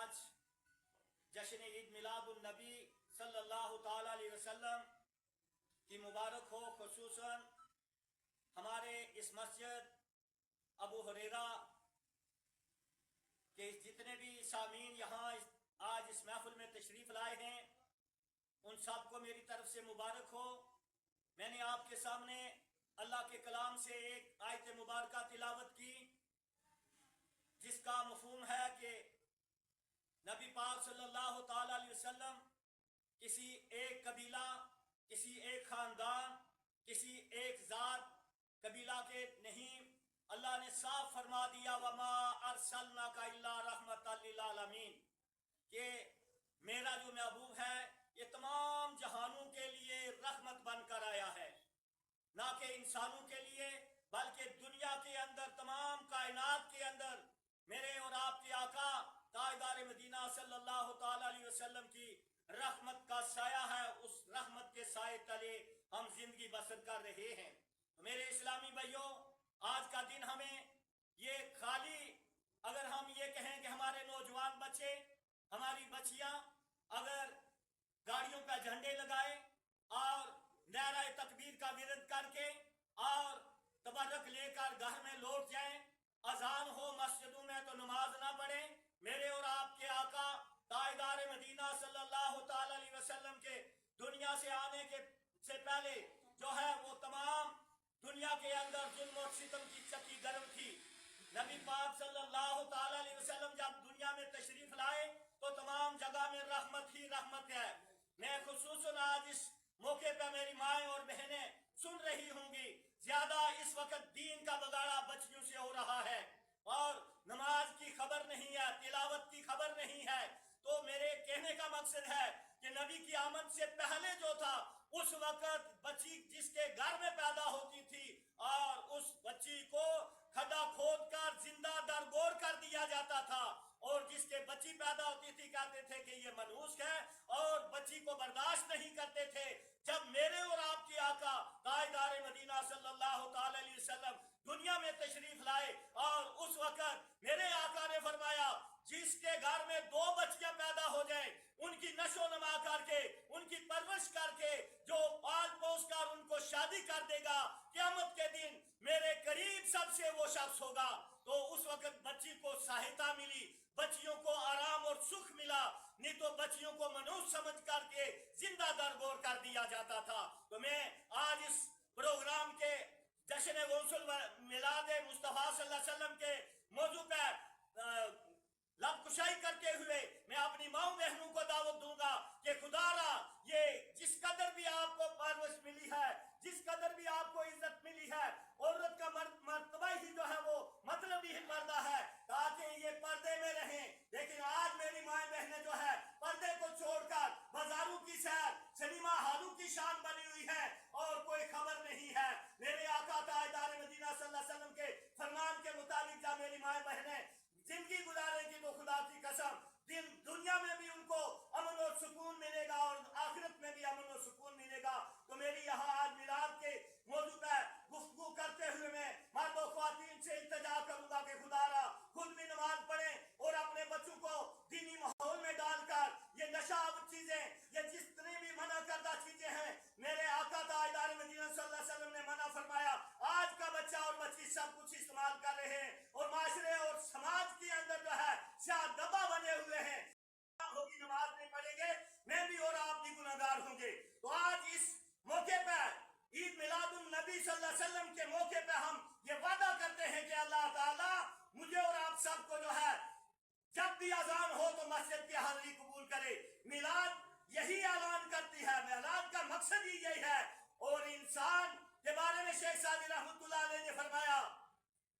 آج جشن عید میلاد النبی صلی اللہ تعالی علیہ وسلم کی مبارک ہو. خصوصاً ہمارے اس مسجد ابو ہریرہ کے جتنے بھی سامعین یہاں آج اس محفل میں تشریف لائے ہیں ان سب کو میری طرف سے مبارک ہو. میں نے آپ کے سامنے اللہ کے کلام سے ایک آیت مبارکہ تلاوت کی جس کا مفہوم ہے کہ نبی پاک صلی اللہ تعالی علیہ وسلم کسی ایک قبیلہ، کسی ایک خاندان، کسی ایک ذات قبیلہ کے نہیں. اللہ نے صاف فرما دیا وما ارسلناک الا رحمۃ للعالمین کہ میرا جو محبوب ہے یہ تمام جہانوں کے لیے رحمت بن کر آیا ہے، نہ کہ انسانوں کے لیے بلکہ دنیا کے اندر تمام کائنات کے اندر میرے اور آپ کے آقا تاجدار مدینہ صلی اللہ تعالی علیہ وسلم کی رحمت کا سایہ ہے. اس رحمت کے سائے تلے ہم زندگی بسر کر رہے ہیں. میرے اسلامی بھائیوں، آج کا دن ہمیں یہ خالی اگر ہم یہ کہیں کہ ہمارے نوجوان بچے، ہماری بچیاں اگر گاڑیوں پہ جھنڈے لگائے اور نعرہ تکبیر کا ورد کر کے اور تبرک لے کر گھر میں لوٹ جائیں، اذان ہو مسجدوں میں تو نماز نہ پڑھیں، میرے اور آپ کے آقا تاجدار مدینہ صلی اللہ تعالی علیہ وسلم کے دنیا سے آنے کے سے پہلے جو ہے وہ تمام دنیا کے اندر ظلم اور ستم کی چکی گرم تھی. نبی پاک صلی اللہ تعالی علیہ وسلم جب دنیا میں تشریف لائے تو تمام جگہ میں رحمت ہی رحمت ہے. میں خصوصاً آج اس موقع پہ میری مائیں اور بہنیں سن رہی ہوں گی، زیادہ اس وقت دین کا بگاڑا بچیوں سے ہو رہا ہے اور نماز کی خبر نہیں ہے، تلاوت کی خبر نہیں ہے. تو میرے کہنے کا مقصد ہے کہ نبی کی آمد سے پہلے جو تھا اس وقت بچی جس کے گھر میں پیدا ہوتی تھی اور اس بچی کو کھڈا کھود کر زندہ درگور کر دیا جاتا تھا، اور جس کے بچی پیدا ہوتی تھی کہتے تھے کہ یہ منحوس ہے اور بچی کو برداشت نہیں کرتے تھے. جب میرے اور آپ کے آقا تاجدار مدینہ صلی اللہ تعالی علیہ وسلم دنیا میں تشریف لائے اور اس وقت میرے آقا نے فرمایا جس کے گھر میں 2 بچیاں پیدا ہو جائیں ان کی نشو و نما کر کے ان کی پرورش کر کے جو پال پوس کر ان کو شادی کر دے گا قیامت کے دن میرے قریب سب سے وہ شخص ہوگا. تو اس وقت بچی کو سہایتا ملی، بچیوں کو آرام اور سکھ ملا، نہیں تو بچیوں کو منحوس سمجھ کر کے زندہ درگور کر دیا جاتا تھا. تو میں آج اس پروگرام کے جشن غسل میلاد مصطفیٰ صلی اللہ علیہ وسلم کے موضوع پہ لب کشائی کرتے ہوئے میں اپنی ماؤں بہنوں کو دعوت دوں گا کہ خدا را یہ جس قدر بھی آپ کو پرورش ملی ہے، جس قدر بھی آپ کو عزت ملی ہے، عورت کا مرتبہ ہی جو ہے وہ مطلب ہی پردہ ہے تاکہ یہ پردے میں رہیں. لیکن آج میری مائیں بہنیں جو ہے پردے کو چھوڑ کر بازاروں کی سیر، سنیما ہالوں کی شان بنی ہوئی ہے اور کوئی خبر نہیں ہے. میرے آقا تاجدار مدینہ صلی اللہ علیہ وسلم کے فرمان کے مطابق جب میری مائیں بہنیں زندگی گزاریں گی تو خدا کی قسم دنیا میں بھی ان کو امن و سکون ملے گا اور آخرت میں بھی امن و سکون ملے گا. تو میری یہاں آج میلاد کے موضوع پہ گفتگو کرتے ہوئے میں مرد و خواتین سے التجا کروں گا کہ خدا را خود بھی نماز پڑھیں اور اپنے بچوں کو دینی ماحول میں ڈال کر یہ نشہ چیزیں، یہ جتنی بھی منع کردہ چیزیں ہیں میرے آقا تاجدار مدینہ صلی اللہ علیہ وسلم نے منع فرمایا. آج کا بچہ اور بچی سب کچھ استعمال کر رہے ہیں اور معاشرے اور سماج کے اندر جو ہے سیاہ دبا بنے ہوئے ہیں. ہوگی نماز نہیں پڑھیں گے میں بھی اور آپ بھی گناہگار ہوں گے. تو آج اس موقع پہ عید میلاد النبی صلی اللہ علیہ وسلم کے موقع پہ ہم یہ وعدہ کرتے ہیں کہ اللہ تعالیٰ مجھے اور آپ سب کو جو ہے جب بھی اذان ہو تو مسجد کی حاضری قبول کرے. میلاد یہی اعلان کرتی ہے، میلاد کا مقصد ہی یہی ہے. اور انسان کے بارے میں شیخ سعدی رحمۃ اللہ علیہ نے فرمایا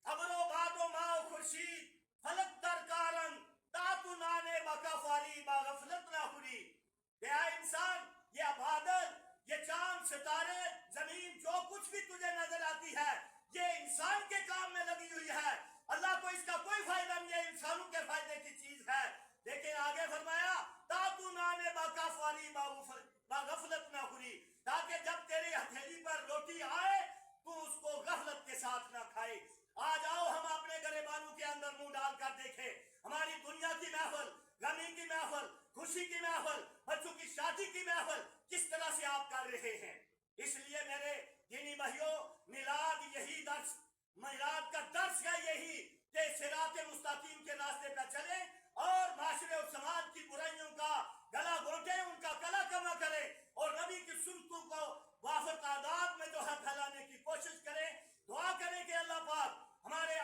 ابر و باد و ماء و خورشید فلک در کارن تاتو نانے بکا فالی با غفلت نہ خوری. اے انسان یہ بادل، یہ چاند، ستارے، زمین، جو کچھ بھی تجھے نظر آتی ہے یہ انسان کے کام میں لگی ہوئی ہے. اللہ کو اس کا کوئی فائدہ نہیں ہے، انسانوں کے فائدے کی چیز ہے. لیکن آگے فرمایا تاتو نانے بکا فالی با غفلت نہ خوری، تاکہ جب تیری ہتھیلی پر روٹی آئے تو اس کو غفلت کے ساتھ نہ کھائے. آج آؤ ہم اپنے گریبانوں کے اندر منہ ڈال کر دیکھیں. ہماری دنیا کی محفل غمی کی محفل, خوشی کی محفل, بچوں کی شادی کی محفل کس طرح سے آپ کر رہے ہیں. اس لیے میرے دینی بھائیوں, میلاد کا درس ہے یہی کہ صراط مستقیم کے راستے پہ چلیں اور معاشرے اور سماج کی برائیوں کا گلا گھونٹیں, ان کا کلا کما کریں اور نبی کی سنتوں کو وافر تعداد میں جو ہے پھیلانے کی کوشش کریں. دعا کریں کہ اللہ پاک ہمارے